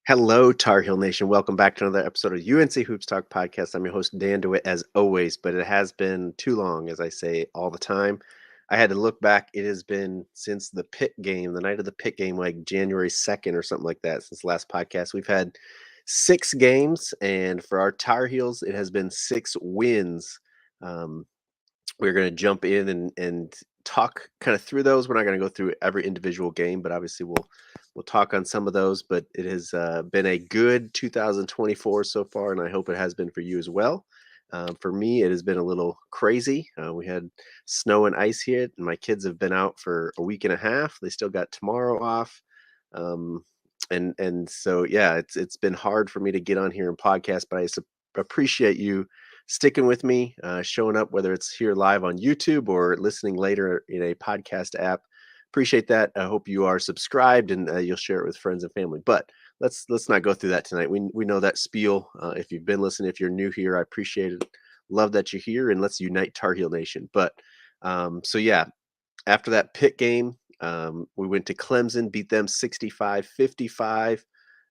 Hello, Tar Heel Nation. Welcome back to another episode of UNC Hoops Talk Podcast. I'm your host, Dan DeWitt, as always, but it has been too long, as I say all the time. I had to look back. It has been since the Pitt game, the night of the Pitt game, like January 2nd or something like that, since the last podcast. We've had 6 games, and for our Tar Heels, it has been 6 wins. Um, we're going to jump in and talk kind of through those. We're not going to go through every individual game, but obviously we'll talk on some of those. But it has been a good 2024 so far, and I hope it has been for you as well. For me, it has been a little crazy. We had snow and ice here, and my kids have been out for a week and a half. They still got tomorrow off. Um, and so yeah, it's been hard for me to get on here and podcast, but appreciate you sticking with me, showing up, whether it's here live on YouTube or listening later in a podcast app. Appreciate that. I hope you are subscribed and you'll share it with friends and family. But let's not go through that tonight. We know that spiel. If you've been listening, if you're new here, I appreciate it. Love that you're here, and let's unite Tar Heel Nation. But so yeah, after that Pitt game, we went to Clemson, beat them 65-55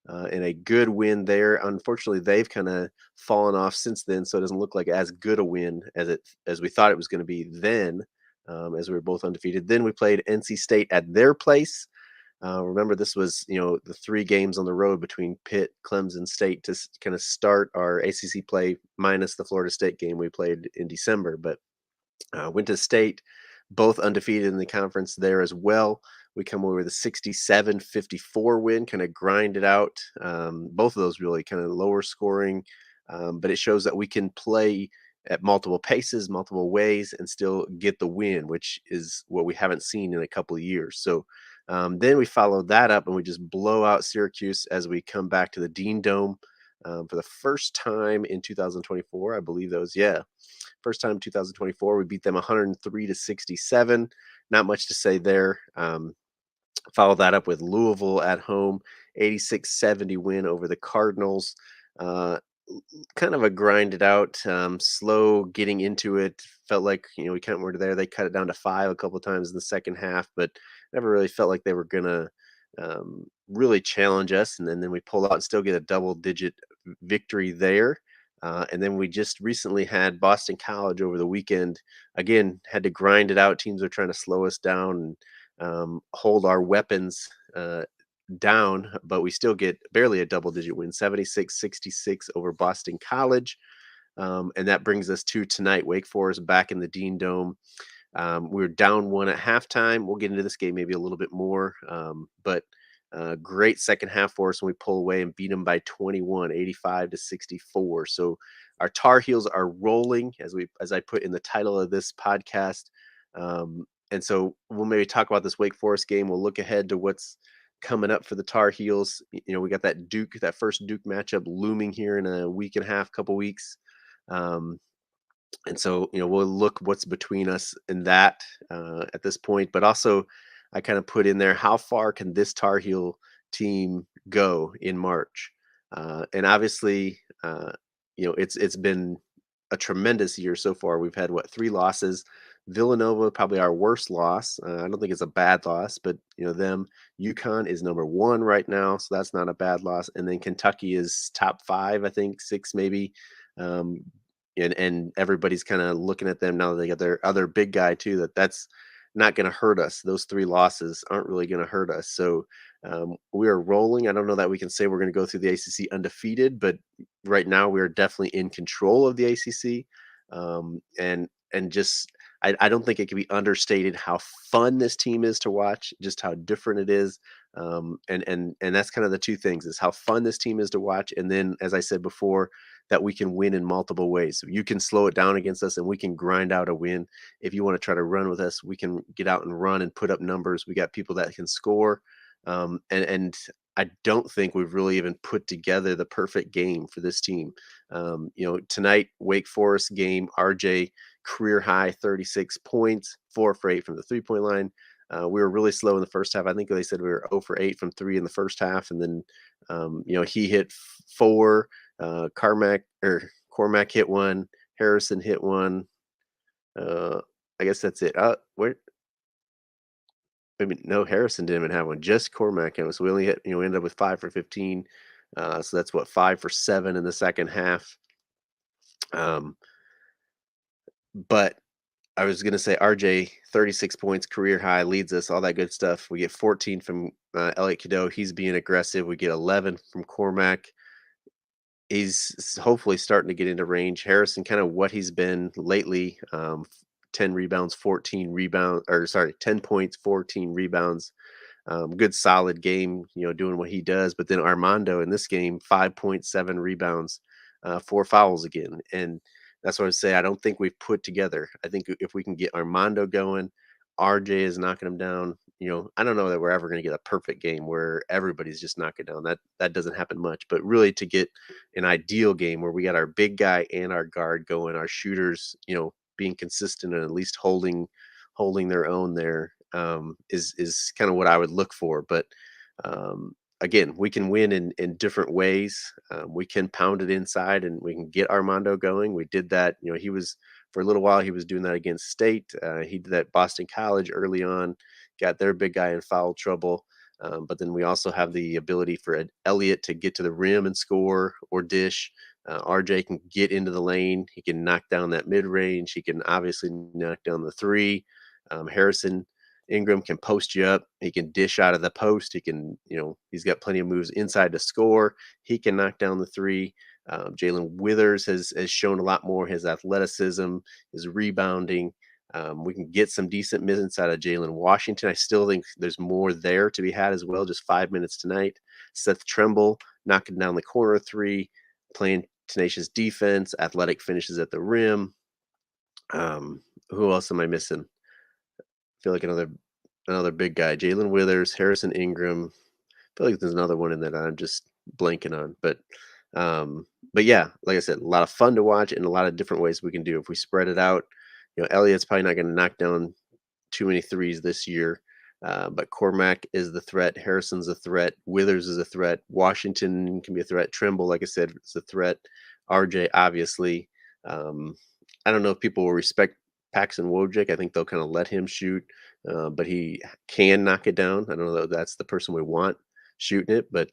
and a good win there. Unfortunately, they've kind of fallen off since then, so it doesn't look like as good a win as we thought it was going to be then, as we were both undefeated. Then we played NC State at their place. Remember, this was the 3 games on the road between Pitt, Clemson, State to kind of start our ACC play, minus the Florida State game we played in December. But went to State, both undefeated in the conference there as well. We come away with a 67-54 win, kind of grind it out. Both of those really kind of lower scoring, but it shows that we can play at multiple paces, multiple ways, and still get the win, which is what we haven't seen in a couple of years. So then we followed that up and we just blow out Syracuse as we come back to the Dean Dome for the first time in 2024. I believe those, yeah. First time in 2024, we beat them 103-67. Not much to say there. Follow that up with Louisville at home, 86-70 win over the Cardinals. Uh, Kind of a grinded out, slow getting into it. Felt like we kind of were there. They cut it down to 5 a couple of times in the second half, but never really felt like they were gonna really challenge us. And then we pull out and still get a double-digit victory there. And then we just recently had Boston College over the weekend. Again, had to grind it out. Teams are trying to slow us down and hold our weapons down, but we still get barely a double digit win, 76-66 over Boston College. And that brings us to tonight, Wake Forest back in the Dean Dome. We were down 1 at halftime. We'll get into this game maybe a little bit more, but great second half for us when we pull away and beat them by 21, 85-64. So our Tar Heels are rolling, as I put in the title of this podcast. And so we'll maybe talk about this Wake Forest game. We'll look ahead to what's coming up for the Tar Heels. We got that first Duke matchup looming here in a week and a half, couple weeks. And so, we'll look what's between us and that at this point. But also, I kind of put in there, how far can this Tar Heel team go in March? And obviously, it's been a tremendous year so far. We've had 3 losses. Villanova, probably our worst loss. I don't think it's a bad loss, but them. UConn is number 1 right now, so that's not a bad loss. And then Kentucky is top 5, I think 6 maybe. Um, and everybody's kind of looking at them now that they got their other big guy too. That's not going to hurt us. Those 3 losses aren't really going to hurt us. So we are rolling. I don't know that we can say we're going to go through the ACC undefeated, but right now we are definitely in control of the ACC. And just I don't think it can be understated how fun this team is to watch, just how different it is. And that's kind of the 2 things: is how fun this team is to watch, and then, as I said before, that we can win in multiple ways. So you can slow it down against us and we can grind out a win. If you want to try to run with us, we can get out and run and put up numbers. We got people that can score. And I don't think we've really even put together the perfect game for this team. Tonight, Wake Forest game, RJ career high 36 points, 4 for 8 from the 3-point line. We were really slow in the first half. I think they said we were 0 for 8 from 3 in the first half. And then, he hit 4. Cormac hit 1. Harrison hit 1. I guess that's it. Where? I mean, no, Harrison didn't even have one. Just Cormac. So we only hit. We ended up with 5 for 15. So that's what 5 for 7 in the second half. Um, but I was gonna say RJ, 36 points, career high, leads us, all that good stuff. We get 14 from Elliot Cadeau. He's being aggressive. We get 11 from Cormac. Hopefully starting to get into range. Harrison, kind of what he's been lately. 10 rebounds, 14 rebounds, or sorry, 10 points, 14 rebounds. Good solid game, doing what he does. But then Armando in this game, 5.7 rebounds, 4 fouls again. And that's what I say. I don't think we've put together. I think if we can get Armando going, RJ is knocking him down. I don't know that we're ever going to get a perfect game where everybody's just knocking down. That doesn't happen much. But really, to get an ideal game where we got our big guy and our guard going, our shooters, being consistent and at least holding their own there, is kind of what I would look for. But again, we can win in different ways. We can pound it inside and we can get Armando going. We did that. He was for a little while. He was doing that against State. He did that Boston College early on. Got their big guy in foul trouble. But then we also have the ability for Elliott to get to the rim and score or dish. RJ can get into the lane. He can knock down that mid range. He can obviously knock down the three. Harrison Ingram can post you up. He can dish out of the post. He can, he's got plenty of moves inside to score. He can knock down the three. Jalen Withers has shown a lot more. His athleticism, his rebounding. We can get some decent minutes out of Jalen Washington. I still think there's more there to be had as well. Just 5 minutes tonight. Seth Tremble knocking down the corner three, playing tenacious defense, athletic finishes at the rim. Who else am I missing? Feel like another big guy. Jalen Withers, Harrison Ingram. Feel like there's another one in that I'm just blanking on. But yeah, like I said, a lot of fun to watch and a lot of different ways we can do. If we spread it out, Elliott's probably not going to knock down too many threes this year. But Cormac is the threat. Harrison's a threat. Withers is a threat. Washington can be a threat. Trimble, like I said, is a threat. RJ, obviously. Um, I don't know if people will respect Paxton Wojcik. I think they'll kind of let him shoot, but he can knock it down. I don't know that that's the person we want shooting it, but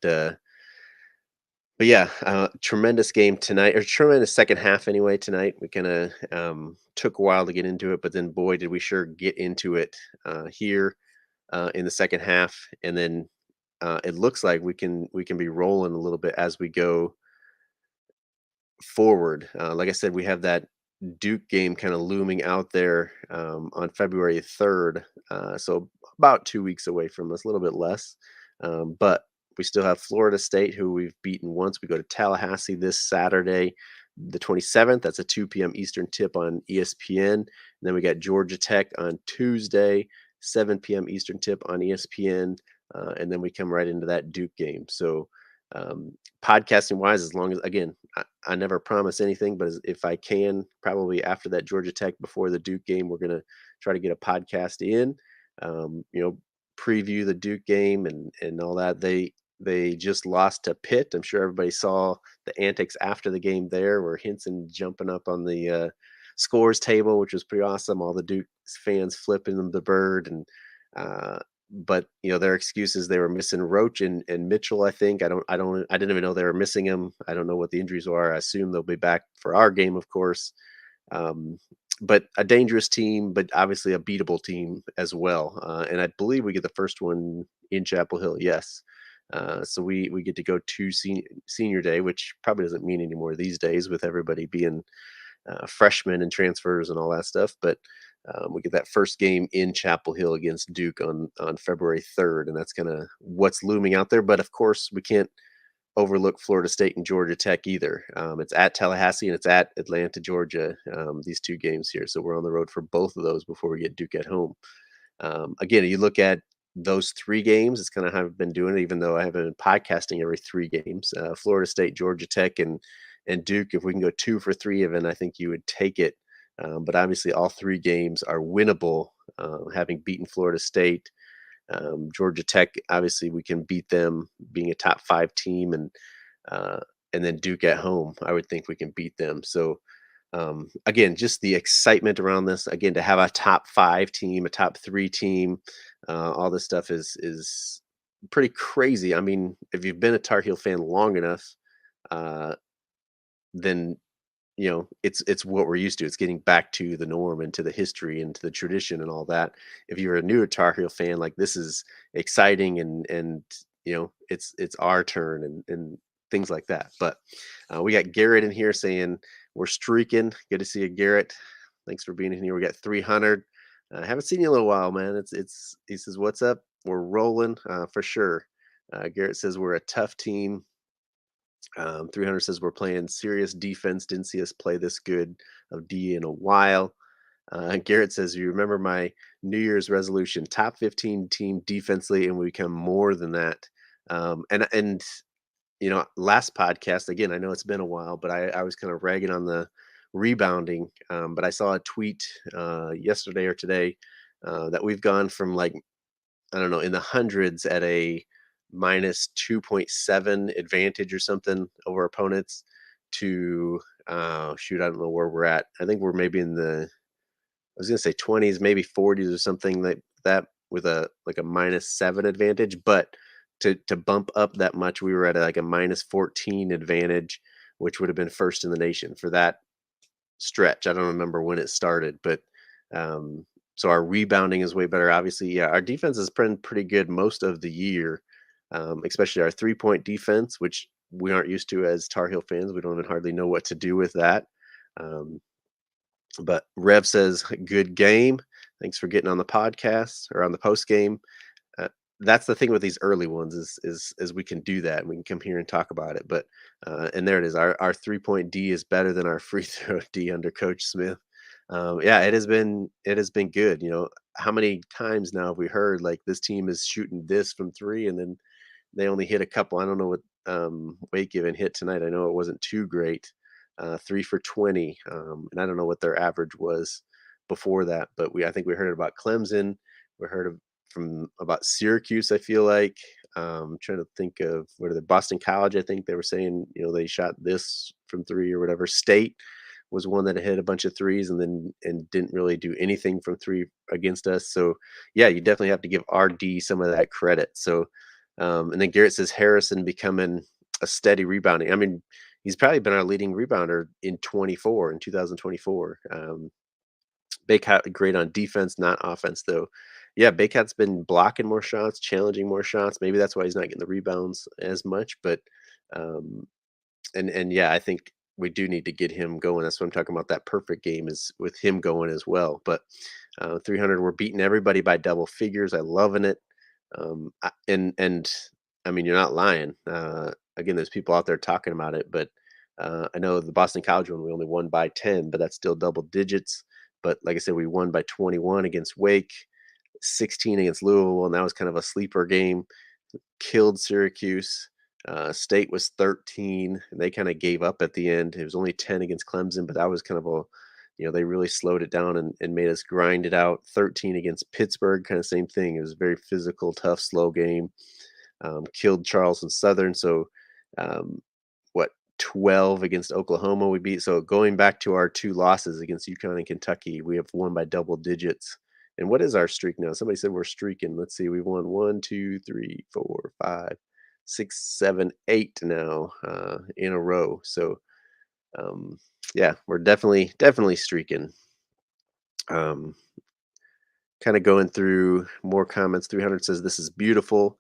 yeah, tremendous game tonight, or tremendous second half anyway tonight. We kind of took a while to get into it, but then boy, did we sure get into it here in the second half. And then it looks like we can be rolling a little bit as we go forward. Like I said, we have that Duke game kind of looming out there on February 3rd. So about 2 weeks away from us, a little bit less. But we still have Florida State, who we've beaten once. We go to Tallahassee this Saturday, the 27th. That's a 2 p.m. Eastern tip on ESPN. And then we got Georgia Tech on Tuesday, 7 p.m. Eastern tip on ESPN. And then we come right into that Duke game. So podcasting wise, as long as, again, I never promise anything, but if I can, probably after that Georgia Tech, before the Duke game, we're going to try to get a podcast in, preview the Duke game and all that. They just lost to Pitt. I'm sure everybody saw the antics after the game there, where Hinson jumping up on the scores table, which was pretty awesome. All the Duke fans flipping them the bird, and but their excuses, they were missing Roach and Mitchell. I think I didn't even know they were missing him. I don't know what the injuries are. I assume they'll be back for our game, of course. But a dangerous team, but obviously a beatable team as well. And I believe we get the first one in Chapel Hill. Yes. So we get to go to senior day, which probably doesn't mean anymore these days with everybody being freshmen and transfers and all that stuff. But we get that first game in Chapel Hill against Duke on February 3rd, and that's kind of what's looming out there. But of course, we can't overlook Florida State and Georgia Tech either. It's at Tallahassee and it's at Atlanta, Georgia. These two games here, so we're on the road for both of those before we get Duke at home. Again, you look at those three games, it's kind of how I've been doing it, even though I haven't been podcasting every three games. Florida State, Georgia Tech, and Duke. If we can go 2 for 3 even, I think you would take it. But obviously, all three games are winnable. Having beaten Florida State, Georgia Tech, obviously we can beat them, being a top 5 team, and then Duke at home, I would think we can beat them. So again, just the excitement around this. Again, to have a top 5 team, a top 3 team, all this stuff is pretty crazy. I mean, if you've been a Tar Heel fan long enough, uh, then it's what we're used to. It's getting back to the norm and to the history and to the tradition and all that. If you're a new Tar Heel fan, like this is exciting and it's our turn and things like that. But we got Garrett in here saying we're streaking. Good to see you, Garrett. Thanks for being in here. We got 300. Haven't seen you in a little while, man. It's he says, "What's up? We're rolling for sure." Garrett says we're a tough team. 300 says we're playing serious defense. Didn't see us play this good of D in a while. Garrett says, "You remember my New Year's resolution: top 15 team defensively, and we become more than that." And last podcast again. I know it's been a while, but I was kind of ragging on the rebounding. But I saw a tweet yesterday or today that we've gone from like I don't know, in the hundreds at a minus 2.7 advantage or something over opponents to shoot, I don't know where we're at. I think we're maybe in the I was gonna say 20s, maybe 40s or something like that with a like a -7 advantage. But to bump up that much, we were at like a minus 14 advantage, which would have been first in the nation for that stretch. I don't remember when it started, but so our rebounding is way better. Obviously, yeah, our defense has been pretty good most of the year, especially our 3-point defense, which we aren't used to as Tar Heel fans. We don't even hardly know what to do with that. Um, but Rev says, "Good game. Thanks for getting on the podcast or on the post game." Uh, that's the thing with these early ones is we can do that and we can come here and talk about it. But and there it is. Our 3-point D is better than our free throw D under Coach Smith. Yeah, it has been good. How many times now have we heard like this team is shooting this from three and then they only hit a couple. I don't know what Wake even hit tonight. I know it wasn't too great. 3 for 20, and I don't know what their average was before that. But I think we heard about Clemson. We heard from about Syracuse. I feel like trying to think of what are the Boston College. I think they were saying they shot this from three or whatever. State was one that hit a bunch of threes and didn't really do anything from three against us. So yeah, you definitely have to give RD some of that credit. So and then Garrett says Harrison becoming a steady rebounding. I mean, he's probably been our leading rebounder in 2024. Baycat great on defense, not offense though. Yeah, Baycat's been blocking more shots, challenging more shots. Maybe that's why he's not getting the rebounds as much. But um, and yeah, I think we do need to get him going. That's what I'm talking about. That perfect game is with him going as well. But 300, we're beating everybody by double figures. I loving it. And I mean, you're not lying. Again, there's people out there talking about it, but I know the Boston College one we only won by 10, but that's still double digits. But like I said, we won by 21 against Wake, 16 against Louisville, and that was kind of a sleeper game. Killed Syracuse. State was 13, and they kind of gave up at the end. It was only 10 against Clemson, but that was kind of they really slowed it down and made us grind it out. 13 against Pittsburgh, kind of same thing. It was a very physical, tough, slow game. Killed Charleston Southern. So, um, what 12 against Oklahoma we beat. So going back to our two losses against UConn and Kentucky, we have won by double digits. And what is our streak now? Somebody said we're streaking. Let's see. We've won one, two, three, four, five, six, seven, eight now in a row. So um, yeah, we're definitely streaking. Um, Kind of going through more comments. 300 says this is beautiful.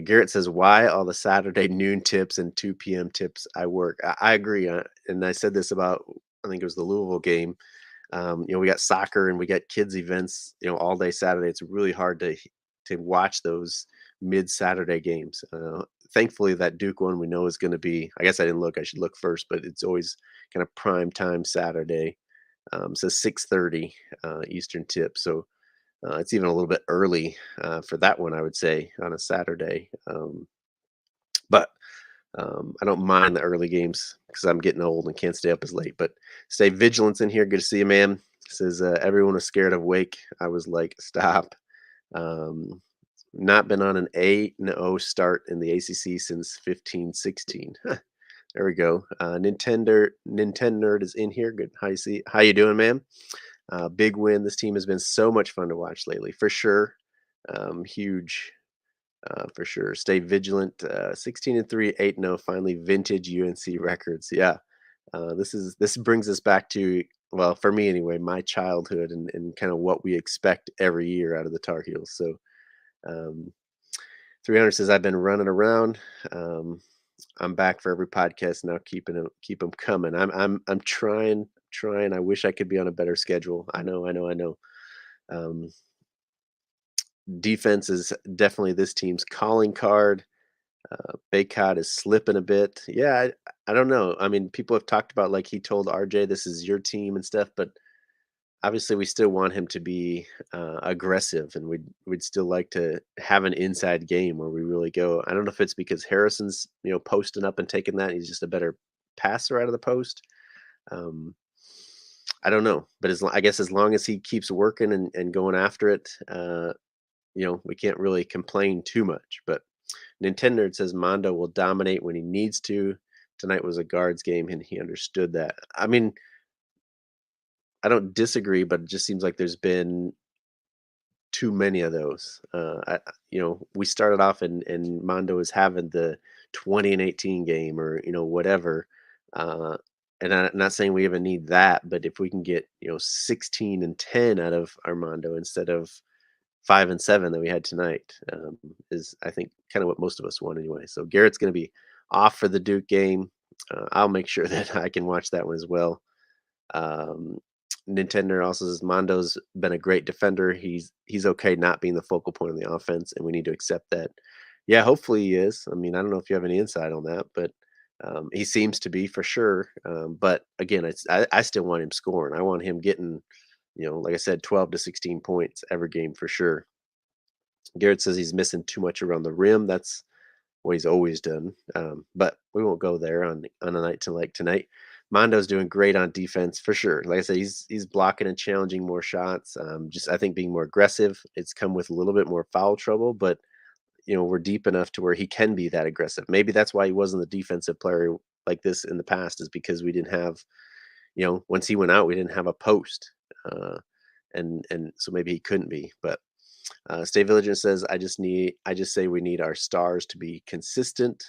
Garrett says, "Why all the Saturday noon tips and 2 p.m. tips? I work." I agree, and I said this about I think it was the Louisville game. We got soccer and we got kids events. All day Saturday. It's really hard to watch those mid Saturday games. Thankfully, that Duke one we know is going to be. I guess I didn't look. I should look first, but it's always kind of prime time Saturday. So 6:30 Eastern tip. So it's even a little bit early for that one, I would say, on a Saturday. But I don't mind the early games because I'm getting old and can't stay up as late. But stay vigilant in here. Good to see you, man. Says everyone was scared of Wake. I was like, stop. Um, Not been on an 8-0 start in the ACC since 15-16. There we go. Nintendo nerd is in here. Good. How you doing, man? Big win. This team has been so much fun to watch lately, for sure. Huge. for sure. Stay vigilant. 16-3, 8-0, finally vintage UNC records. Yeah, this brings us back to, well, for me anyway, my childhood and kind of what we expect every year out of the Tar Heels. So um, 300 says I've been running around. Um, I'm back for every podcast now, keep them coming. I'm trying. I wish I could be on a better schedule. I know. Um, Defense is definitely this team's calling card. Baycott is slipping a bit. Yeah, I don't know. I mean, people have talked about like he told RJ, "This is your team" and stuff, but obviously we still want him to be aggressive, and we'd still like to have an inside game where we really go. I don't know if it's because Harrison's posting up and taking that. He's just a better passer out of the post. Um, I don't know, but I guess as long as he keeps working and going after it, we can't really complain too much. But Nintendo says Mondo will dominate when he needs to. Tonight was a guards game, and he understood that. I mean, I don't disagree, but it just seems like there's been too many of those. We started off and Mondo is having the 20 and 18 game or whatever. Uh, and I'm not saying we even need that, but if we can get 16 and 10 out of Armando instead of 5 and 7 that we had tonight, is I think kind of what most of us want anyway. So Garrett's going to be off for the Duke game. I'll make sure that I can watch that one as well. Um, Nintendo also says Mondo's been a great defender. He's okay not being the focal point of the offense, and we need to accept that. Yeah, hopefully he is. I mean, I don't know if you have any insight on that, but he seems to be for sure. But again, I still want him scoring. I want him getting, like I said, 12 to 16 points every game for sure. Garrett says he's missing too much around the rim. That's what he's always done. But we won't go there on a night to like tonight. Mondo's doing great on defense for sure. Like I said, he's blocking and challenging more shots. Just I think being more aggressive. It's come with a little bit more foul trouble, but we're deep enough to where he can be that aggressive. Maybe that's why he wasn't the defensive player like this in the past, is because we didn't have, once he went out, we didn't have a post. And so maybe he couldn't be. But Stay Vigilant says, I just say we need our stars to be consistent.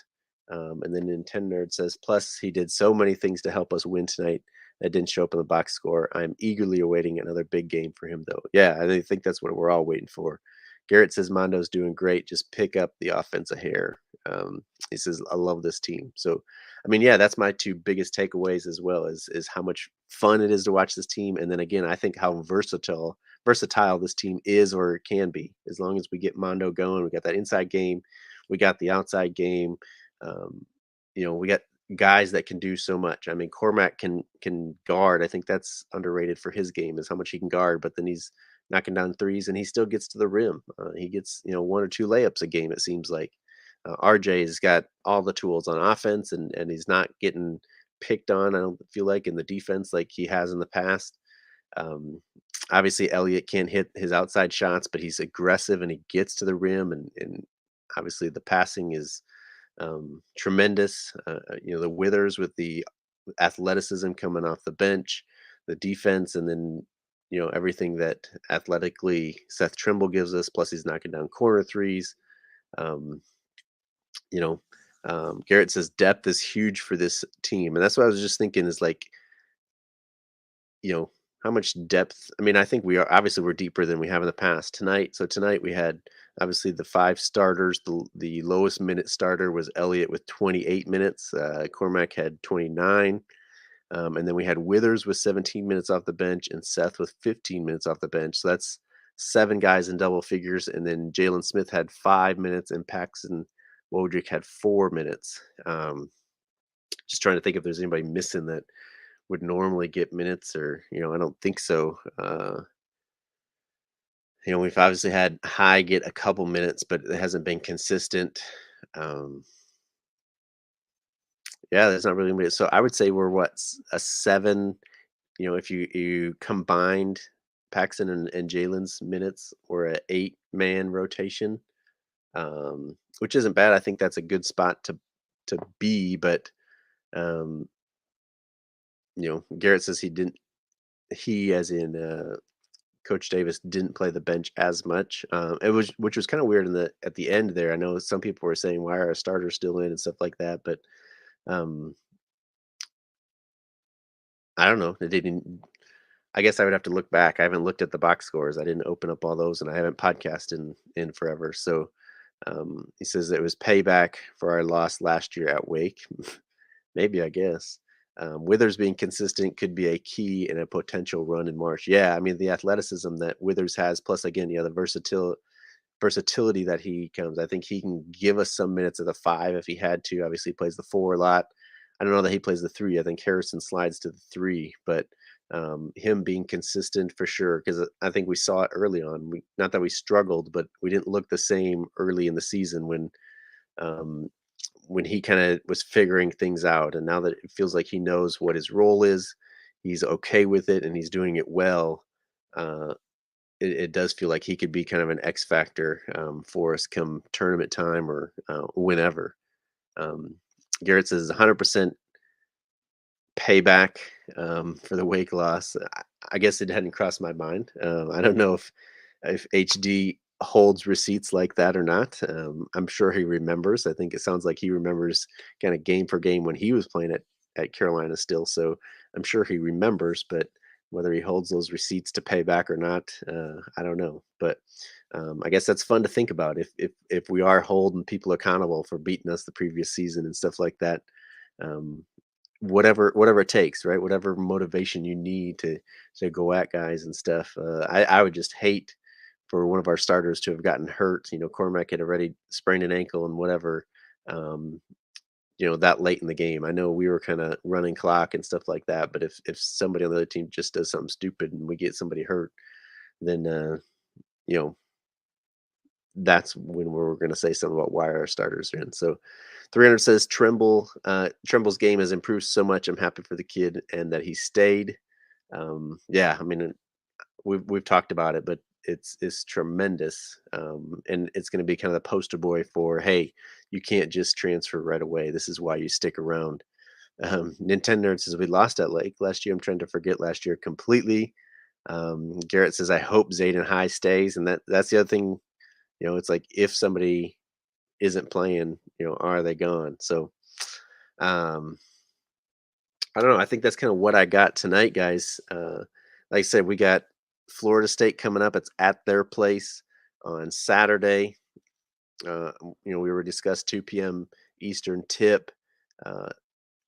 And then Nintendo Nerd says, plus he did so many things to help us win tonight that didn't show up in the box score. I'm eagerly awaiting another big game for him, though. Yeah, I think that's what we're all waiting for. Garrett says Mondo's doing great. Just pick up the offensive hair. He says, I love this team. So, I mean, yeah, that's my two biggest takeaways as well, is how much fun it is to watch this team. And then again, I think how versatile this team is or can be. As long as we get Mondo going, we got that inside game, we got the outside game. Um, we got guys that can do so much. I mean, Cormac can guard. I think that's underrated for his game, is how much he can guard. But then he's knocking down threes, and he still gets to the rim. He gets one or two layups a game. It seems like RJ's got all the tools on offense, and he's not getting picked on. I don't feel like in the defense like he has in the past. Um, Obviously, Elliott can't hit his outside shots, but he's aggressive and he gets to the rim, and obviously the passing is tremendous. The Withers with the athleticism coming off the bench, the defense, and then everything that athletically Seth Trimble gives us. Plus, he's knocking down corner threes. Um, you know, Garrett says depth is huge for this team, and that's what I was just thinking. Is like how much depth. I mean, I think we're deeper than we have in the past tonight. So tonight we had obviously the five starters. The lowest minute starter was Elliott with 28 minutes. Cormac had 29. And then we had Withers with 17 minutes off the bench and Seth with 15 minutes off the bench. So that's seven guys in double figures. And then Jalen Smith had 5 minutes and Paxton Wodrick had 4 minutes. Just trying to think if there's anybody missing that would normally get minutes, or I don't think so. We've obviously had High get a couple minutes, but it hasn't been consistent. um yeah, there's not really anybody. So I would say we're a 7. If you combined Paxton and Jalen's minutes, we're a 8-man rotation, which isn't bad. I think that's a good spot to be. But um Garrett says he didn't he as in Coach Davis didn't play the bench as much. It was which was kind of weird in the at the end there. I know some people were saying why are our starters still in and stuff like that, but um, I don't know. They didn't. I guess I would have to look back. I haven't looked at the box scores. I didn't open up all those, and I haven't podcasted in forever. So he says it was payback for our loss last year at Wake. Maybe, I guess. Withers being consistent could be a key in a potential run in March. Yeah, I mean the athleticism that Withers has, plus again, the versatility that he comes. I think he can give us some minutes at the five if he had to. Obviously, he plays the four a lot. I don't know that he plays the three. I think Harrison slides to the three, but him being consistent for sure, because I think we saw it early on. Not that we struggled, but we didn't look the same early in the season um, when he kind of was figuring things out. And now that it feels like he knows what his role is, he's okay with it, and he's doing it well. Uh, it does feel like he could be kind of an X factor for us come tournament time or whenever. Um, Garrett says 100% payback for the Wake loss. I guess it hadn't crossed my mind. I don't know if HD holds receipts like that or not. I'm sure he remembers. I think it sounds like he remembers kind of game for game when he was playing at Carolina still. So I'm sure he remembers, but whether he holds those receipts to pay back or not, I don't know. But I guess that's fun to think about. If we are holding people accountable for beating us the previous season and stuff like that, um, whatever it takes, right? Whatever motivation you need to go at guys and stuff. I would just hate for one of our starters to have gotten hurt. Cormac had already sprained an ankle and whatever. Um, that late in the game. I know we were kind of running clock and stuff like that, but if somebody on the other team just does something stupid and we get somebody hurt, then you know that's when we're going to say something about why our starters are in. So 300 says Trimble's game has improved so much. I'm happy for the kid and that he stayed. Yeah, I mean we've talked about it, but it's tremendous, and it's going to be kind of the poster boy for hey, you can't just transfer right away. This is why you stick around. Nintendo Nerd says we lost at Lake last year. I'm trying to forget last year completely. Garrett says I hope Zayden High stays, and that's the other thing. It's like if somebody isn't playing, are they gone? So um, I don't know. I think that's kind of what I got tonight, guys. Like I said, we got Florida State coming up. It's at their place on Saturday. We were discussed 2 p.m. Eastern tip. Uh,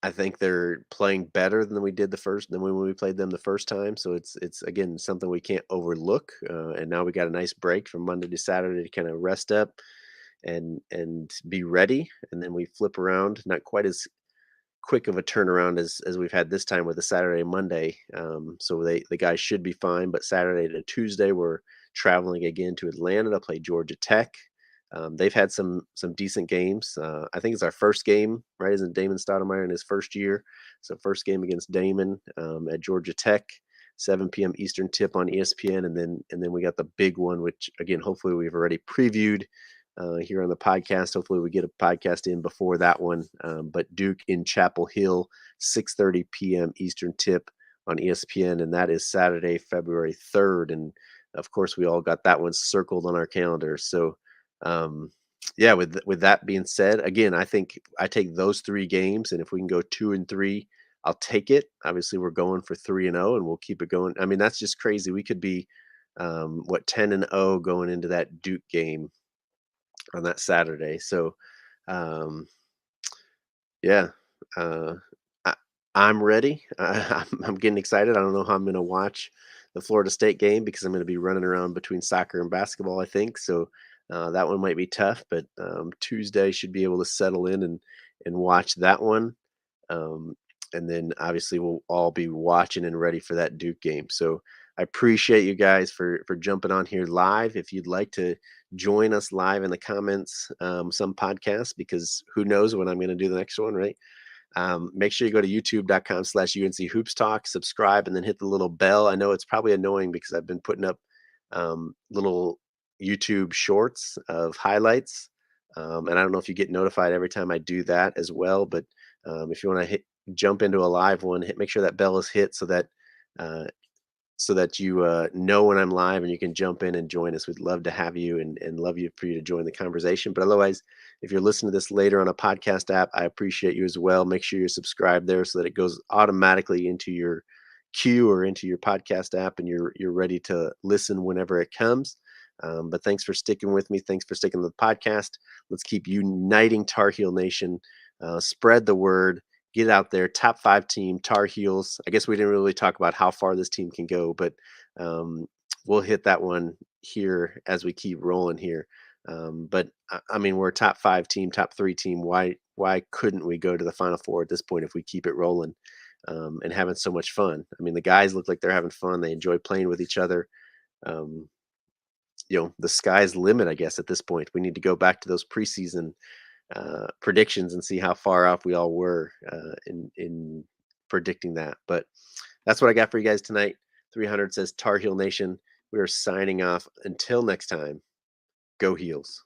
I think they're playing better than we did than when we played them the first time. So it's again something we can't overlook. And now we got a nice break from Monday to Saturday to kind of rest up and be ready. And then we flip around, not quite as quick of a turnaround as we've had this time with the Saturday Monday. So the guys should be fine. But Saturday to Tuesday, we're traveling again to Atlanta to play Georgia Tech. They've had some decent games. I think it's our first game, right? Isn't Damon Stoudemire in his first year? So first game against Damon at Georgia Tech, 7 p.m. Eastern tip on ESPN, and then we got the big one, which again, hopefully we've already previewed here on the podcast. Hopefully we get a podcast in before that one. But Duke in Chapel Hill, 6:30 p.m. Eastern tip on ESPN, and that is Saturday, February 3rd. And of course, we all got that one circled on our calendar. So yeah, with that being said, again, I think I take those three games, and if we can go 2-3, I'll take it. Obviously, we're going for 3-0, and we'll keep it going. I mean, that's just crazy. We could be 10-0 going into that Duke game on that Saturday. So, um, yeah, uh, I, I'm ready. I'm getting excited. I don't know how I'm going to watch the Florida State game because I'm going to be running around between soccer and basketball, I think. So that one might be tough, but Tuesday should be able to settle in and watch that one. Um, and then obviously we'll all be watching and ready for that Duke game. So I appreciate you guys for jumping on here live. If you'd like to join us live in the comments, some podcasts, because who knows when I'm going to do the next one, right? Make sure you go to youtube.com/UNC Hoops Talk, subscribe, and then hit the little bell. I know it's probably annoying because I've been putting up little YouTube shorts of highlights. And I don't know if you get notified every time I do that as well, but if you want to jump into a live one, make sure that bell is hit so that uh, so that you know when I'm live and you can jump in and join us. We'd love to have you and love you for you to join the conversation. But otherwise, if you're listening to this later on a podcast app, I appreciate you as well. Make sure you're subscribed there so that it goes automatically into your queue or into your podcast app and you're ready to listen whenever it comes. But thanks for sticking with me. Thanks for sticking to the podcast. Let's keep uniting Tar Heel Nation. Spread the word. Get out there. Top 5 team, Tar Heels. I guess we didn't really talk about how far this team can go, but um, we'll hit that one here as we keep rolling here. But I mean, we're a top 5 team, top 3 team. Why couldn't we go to the Final Four at this point if we keep it rolling and having so much fun? I mean, the guys look like they're having fun. They enjoy playing with each other. Um, the sky's the limit, I guess, at this point. We need to go back to those preseason predictions and see how far off we all were in predicting that. But that's what I got for you guys tonight. 300 says Tar Heel Nation. We are signing off. Until next time, go Heels.